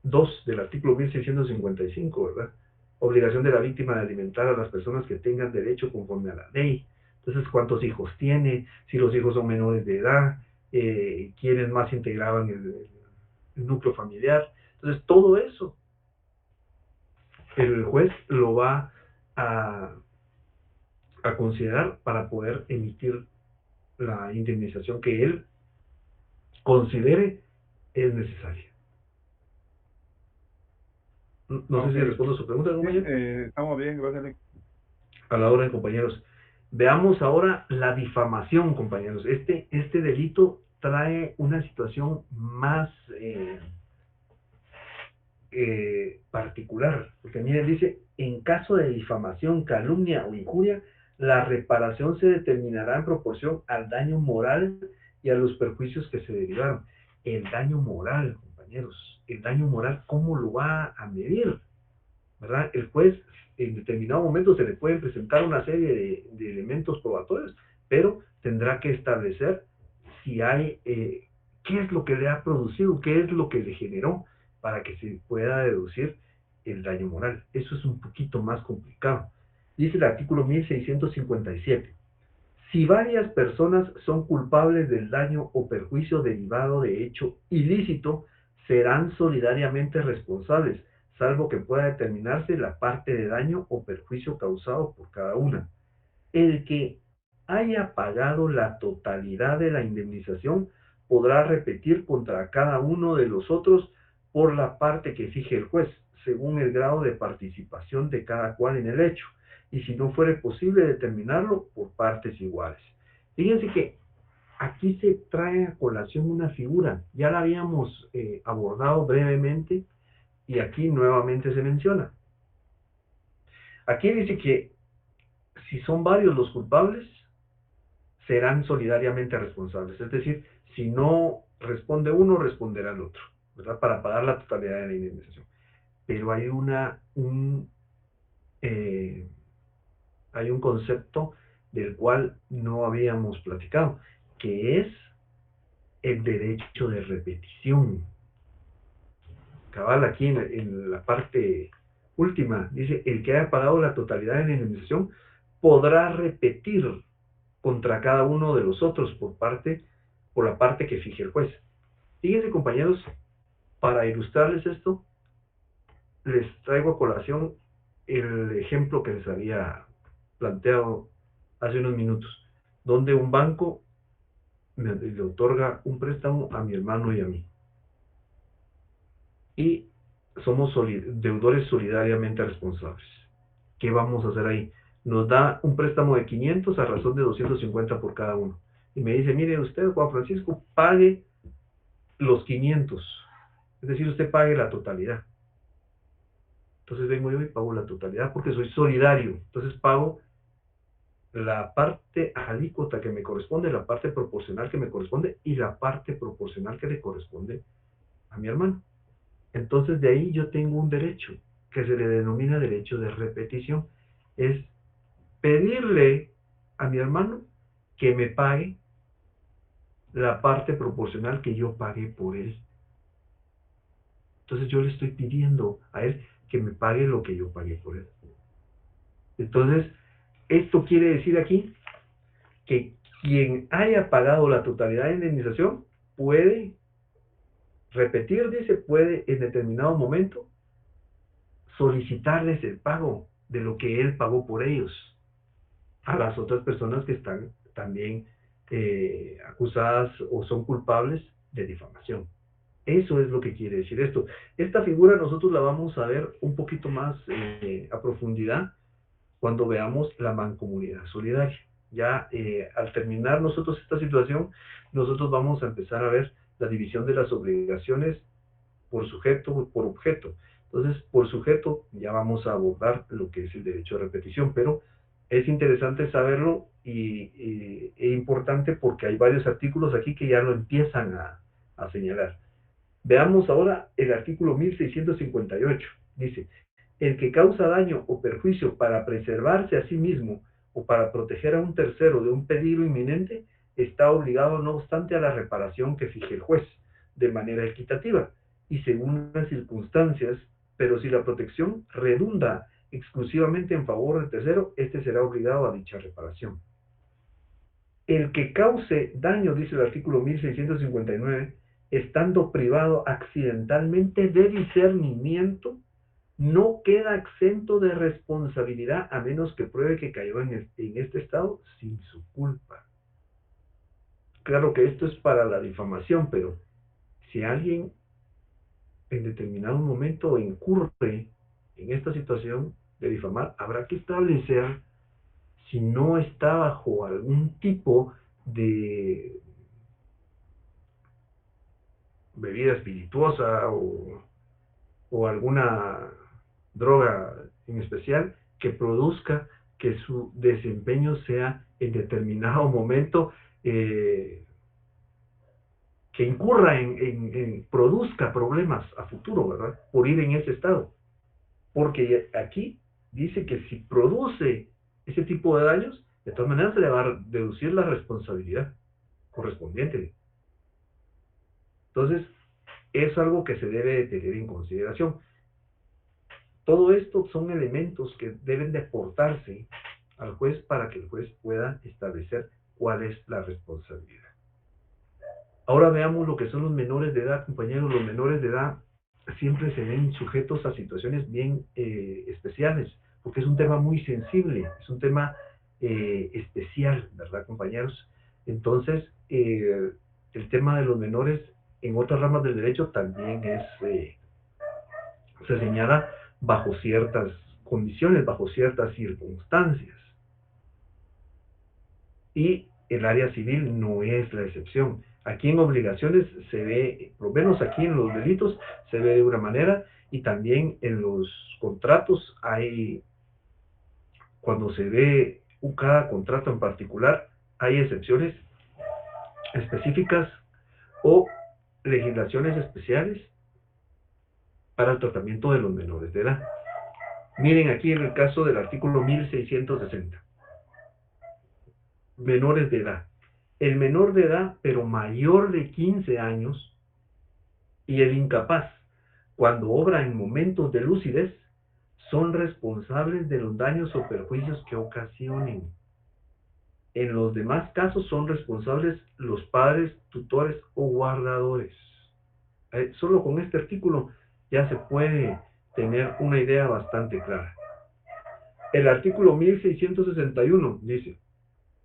2 del artículo 1655, ¿verdad? Obligación de la víctima de alimentar a las personas que tengan derecho conforme a la ley. Entonces, ¿cuántos hijos tiene? Si los hijos son menores de edad, quiénes más integraban el núcleo familiar. Entonces, todo eso, el juez lo va a, a considerar para poder emitir la indemnización que él considere es necesaria. No sé si
Okay.
respondo a su pregunta, compañero.
Estamos bien, gracias.
A la orden, compañeros. Veamos ahora la difamación, compañeros. Este delito trae una situación más particular, porque miren, dice, en caso de difamación, calumnia o injuria, la reparación se determinará en proporción al daño moral y a los perjuicios que se derivaron. El daño moral, compañeros, el daño moral, ¿cómo lo va a medir? ¿Verdad? El juez en determinado momento se le pueden presentar una serie de elementos probatorios, pero tendrá que establecer si hay, qué es lo que le ha producido, qué es lo que le generó para que se pueda deducir el daño moral. Eso es un poquito más complicado. Dice el artículo 1657. Si varias personas son culpables del daño o perjuicio derivado de hecho ilícito, serán solidariamente responsables, salvo que pueda determinarse la parte de daño o perjuicio causado por cada una. El que haya pagado la totalidad de la indemnización podrá repetir contra cada uno de los otros por la parte que fije el juez, según el grado de participación de cada cual en el hecho, y si no fuere posible determinarlo por partes iguales. Fíjense que aquí se trae a colación una figura, ya la habíamos abordado brevemente y aquí nuevamente se menciona. Aquí dice que si son varios los culpables, serán solidariamente responsables. Es decir, si no responde uno, responderá el otro, ¿verdad? Para pagar la totalidad de la indemnización. Pero eh, hay un concepto del cual no habíamos platicado, que es el derecho de repetición. cabal aquí en la parte última, dice, el que haya pagado la totalidad de la indemnización podrá repetir contra cada uno de los otros por la parte que fije el juez. Fíjense, compañeros, para ilustrarles esto, les traigo a colación el ejemplo que les había planteado hace unos minutos, donde un banco le otorga un préstamo a mi hermano y a mí. Y somos deudores solidariamente responsables. ¿Qué vamos a hacer ahí? Nos da un préstamo de 500 a razón de 250 por cada uno. Y me dice, mire usted, Juan Francisco, pague los 500. Es decir, usted pague la totalidad. Entonces vengo yo y pago la totalidad porque soy solidario. Entonces pago la parte alícuota que me corresponde, la parte proporcional que me corresponde y la parte proporcional que le corresponde a mi hermano. Entonces de ahí yo tengo un derecho que se le denomina derecho de repetición. Es pedirle a mi hermano que me pague la parte proporcional que yo pagué por él. Entonces yo le estoy pidiendo a él que me pague lo que yo pagué por él. Entonces, esto quiere decir aquí que quien haya pagado la totalidad de indemnización puede repetir, dice, puede en determinado momento solicitarles el pago de lo que él pagó por ellos a las otras personas que están también acusadas o son culpables de difamación. Eso es lo que quiere decir esto. Esta figura nosotros la vamos a ver un poquito más a profundidad cuando veamos la mancomunidad solidaria. Ya al terminar nosotros esta situación, nosotros vamos a empezar a ver la división de las obligaciones por sujeto o por objeto. Entonces, por sujeto ya vamos a abordar lo que es el derecho de repetición, pero es interesante saberlo e importante porque hay varios artículos aquí que ya lo empiezan a señalar. Veamos ahora el artículo 1658. Dice, el que causa daño o perjuicio para preservarse a sí mismo o para proteger a un tercero de un peligro inminente, está obligado no obstante a la reparación que fije el juez, de manera equitativa y según las circunstancias, pero si la protección redunda exclusivamente en favor del tercero, este será obligado a dicha reparación. El que cause daño, dice el artículo 1659, estando privado accidentalmente de discernimiento, no queda exento de responsabilidad a menos que pruebe que cayó en este estado sin su culpa. Claro que esto es para la difamación, pero si alguien en determinado momento incurre en esta situación de difamar, habrá que establecer si no está bajo algún tipo de bebida espirituosa o alguna droga en especial que produzca que su desempeño sea en determinado momento que incurra produzca problemas a futuro, ¿verdad? Por ir en ese estado. Porque aquí dice que si produce ese tipo de daños, de todas maneras se le va a deducir la responsabilidad correspondiente. Entonces, es algo que se debe tener en consideración. Todo esto son elementos que deben de aportarse al juez para que el juez pueda establecer cuál es la responsabilidad. Ahora veamos lo que son los menores de edad, compañeros. Los menores de edad siempre se ven sujetos a situaciones bien especiales, porque es un tema muy sensible, es un tema especial, ¿verdad, compañeros? Entonces, el tema de los menores en otras ramas del derecho también se señala bajo ciertas condiciones, bajo ciertas circunstancias. Y el área civil no es la excepción. Aquí en obligaciones se ve, por lo menos aquí en los delitos, se ve de una manera, y también en los contratos hay, cuando se ve cada contrato en particular, hay excepciones específicas o legislaciones especiales para el tratamiento de los menores de edad. Miren aquí en el caso del artículo 1660. Menores de edad. El menor de edad, pero mayor de 15 años, y el incapaz, cuando obra en momentos de lucidez, son responsables de los daños o perjuicios que ocasionen. En los demás casos son responsables los padres, tutores o guardadores. Solo con este artículo ya se puede tener una idea bastante clara. El artículo 1661 dice: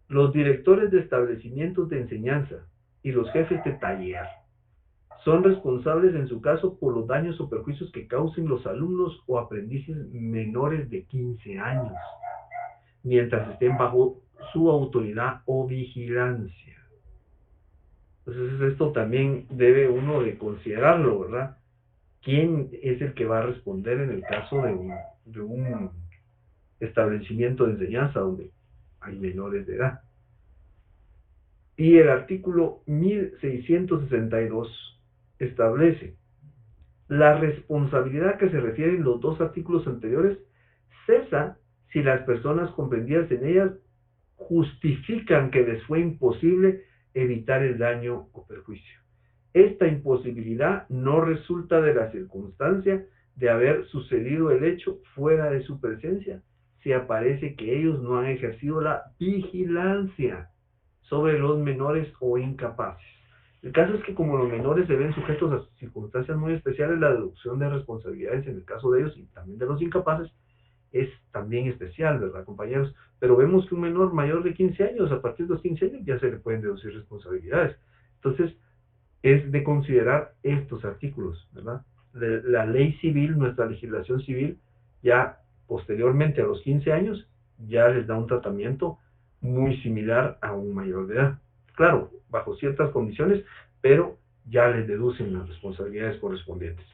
los directores de establecimientos de enseñanza y los jefes de taller son responsables en su caso por los daños o perjuicios que causen los alumnos o aprendices menores de 15 años, mientras estén bajo su autoridad o vigilancia. Entonces esto también debe uno de considerarlo, ¿verdad? ¿Quién es el que va a responder en el caso de un establecimiento de enseñanza donde hay menores de edad? Y el artículo 1662 establece: la responsabilidad que se refiere en los dos artículos anteriores cesa si las personas comprendidas en ellas justifican que les fue imposible evitar el daño o perjuicio. Esta imposibilidad no resulta de la circunstancia de haber sucedido el hecho fuera de su presencia, si aparece que ellos no han ejercido la vigilancia sobre los menores o incapaces. El caso es que como los menores se ven sujetos a circunstancias muy especiales, la deducción de responsabilidades en el caso de ellos y también de los incapaces es también especial, ¿verdad, compañeros? Pero vemos que un menor mayor de 15 años, a partir de los 15 años, ya se le pueden deducir responsabilidades. Entonces, es de considerar estos artículos, ¿verdad? La ley civil, nuestra legislación civil, ya posteriormente a los 15 años, ya les da un tratamiento muy similar a un mayor de edad. Claro, bajo ciertas condiciones, pero ya les deducen las responsabilidades correspondientes.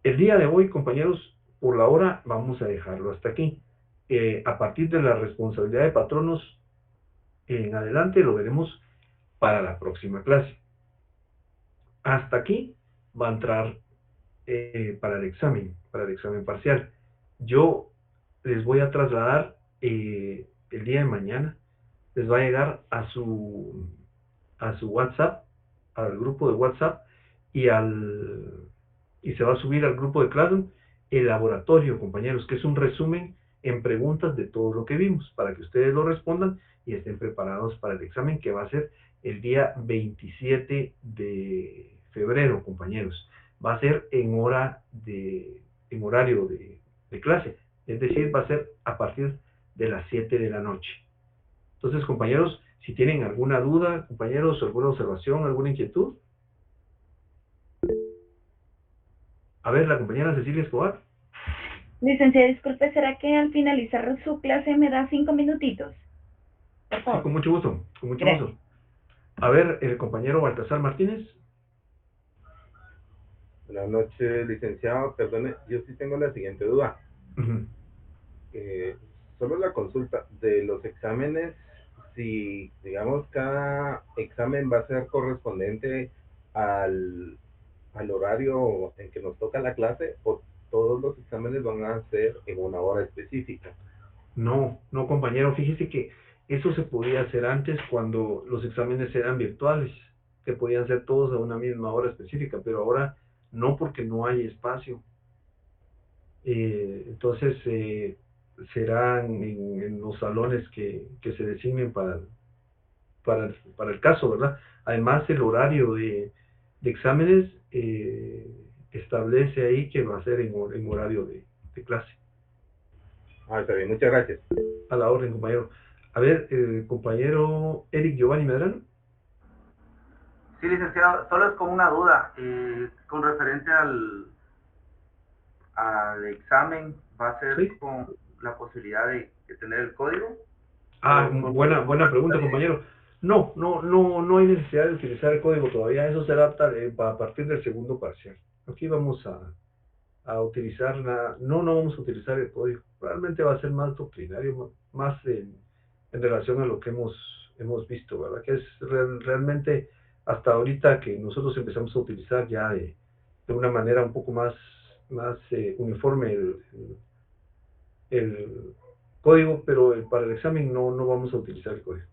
El día de hoy, compañeros, por la hora vamos a dejarlo hasta aquí. A partir de la responsabilidad de patronos en adelante lo veremos para la próxima clase. Hasta aquí va a entrar para el examen parcial. Yo les voy a trasladar el día de mañana, les va a llegar a su WhatsApp, al grupo de WhatsApp y se va a subir al grupo de Classroom el laboratorio, compañeros, que es un resumen en preguntas de todo lo que vimos, para que ustedes lo respondan y estén preparados para el examen que va a ser el día 27 de febrero, compañeros. Va a ser en horario de clase, es decir, va a ser a partir de las 7 de la noche. Entonces, compañeros, si tienen alguna duda, compañeros, alguna observación, alguna inquietud. A ver, la compañera Cecilia Escobar.
Licenciada, disculpe, ¿será que al finalizar su clase me da 5 minutitos? Por favor.
Sí, con mucho gusto, con mucho
Gracias.
gusto. A ver, el compañero Baltasar Martínez.
Buenas noches, licenciado. Perdone, yo sí tengo la siguiente duda.
Uh-huh.
Solo la consulta de los exámenes, si, digamos, cada examen va a ser correspondiente al horario en que nos toca la clase, o todos los exámenes van a ser en una hora específica.
No, compañero, fíjese que eso se podía hacer antes cuando los exámenes eran virtuales, que podían ser todos a una misma hora específica, pero ahora no, porque no hay espacio. Entonces serán en los salones que se designen para el caso, ¿verdad? Además, el horario de exámenes establece ahí que va a ser en horario de clase.
Está bien, muchas gracias.
A la orden, compañero. A ver, compañero Eric Giovanni Medrano.
Sí, licenciado, solo es como una duda, con referente al examen, ¿va a ser
¿Sí?
con la posibilidad de tener el código?
Buena pregunta, compañero. No hay necesidad de utilizar el código todavía. Eso será a partir del segundo parcial. Aquí vamos a utilizar no vamos a utilizar el código. Realmente va a ser más doctrinario, más en relación a lo que hemos visto, ¿verdad? Que es realmente hasta ahorita que nosotros empezamos a utilizar ya de una manera un poco más uniforme el código, pero para el examen no vamos a utilizar el código.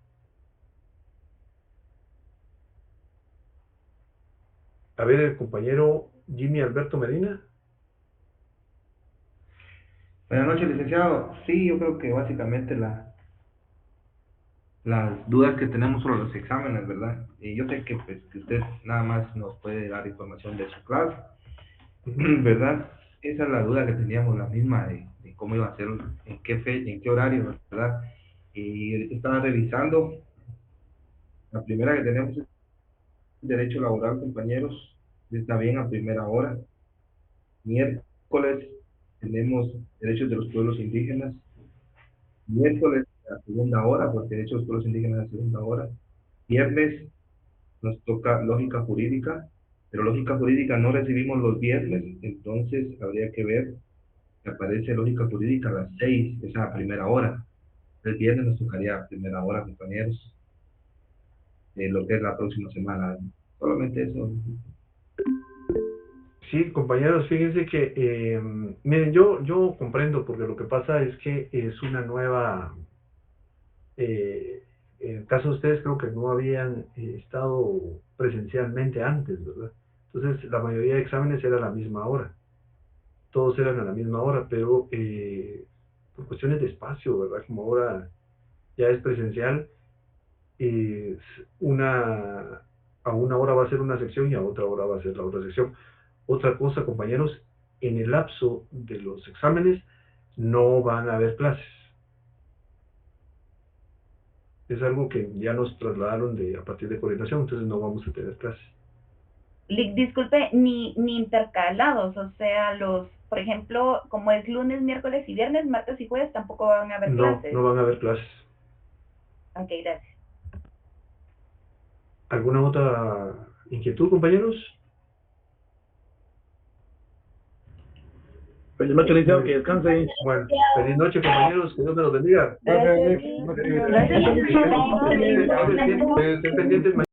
A ver, el compañero Jimmy Alberto Medina.
Buenas noches, licenciado. Sí, yo creo que básicamente las dudas que tenemos sobre los exámenes, ¿verdad? Y yo sé que, pues, que usted nada más nos puede dar información de su clase, ¿verdad? Esa es la duda que teníamos, la misma de cómo iba a ser, en qué fecha, en qué horario, ¿verdad? Y estaba revisando, la primera que tenemos es derecho laboral, compañeros, está bien a primera hora. Miércoles tenemos derechos de los pueblos indígenas, miércoles a segunda hora, porque derechos de los pueblos indígenas a segunda hora. Viernes nos toca lógica jurídica, pero lógica jurídica no recibimos los viernes, entonces habría que ver que aparece lógica jurídica a las 6, esa a primera hora. El viernes nos tocaría a primera hora, compañeros, lo que es la próxima semana. Solamente eso.
Sí, compañeros, fíjense que, miren, yo comprendo, porque lo que pasa es que es una nueva, en el caso de ustedes creo que no habían estado presencialmente antes, ¿verdad? Entonces la mayoría de exámenes era a la misma hora, todos eran a la misma hora, pero por cuestiones de espacio, ¿verdad? Como ahora ya es presencial, eh, una, a una hora va a ser una sección y a otra hora va a ser la otra sección. Otra cosa, compañeros, en el lapso de los exámenes no van a haber clases. Es algo que ya nos trasladaron a partir de coordinación, entonces no vamos a tener clases.
Disculpe, ni intercalados, o sea, por ejemplo, como es lunes, miércoles y viernes, martes y jueves, tampoco van a haber clases.
No van a haber clases.
Ok, gracias.
¿Alguna otra inquietud, compañeros?
Feliz noche, licenciado, que descanse.
Bueno, feliz noche, compañeros, que Dios me los bendiga.
Gracias.
Estén pendientes.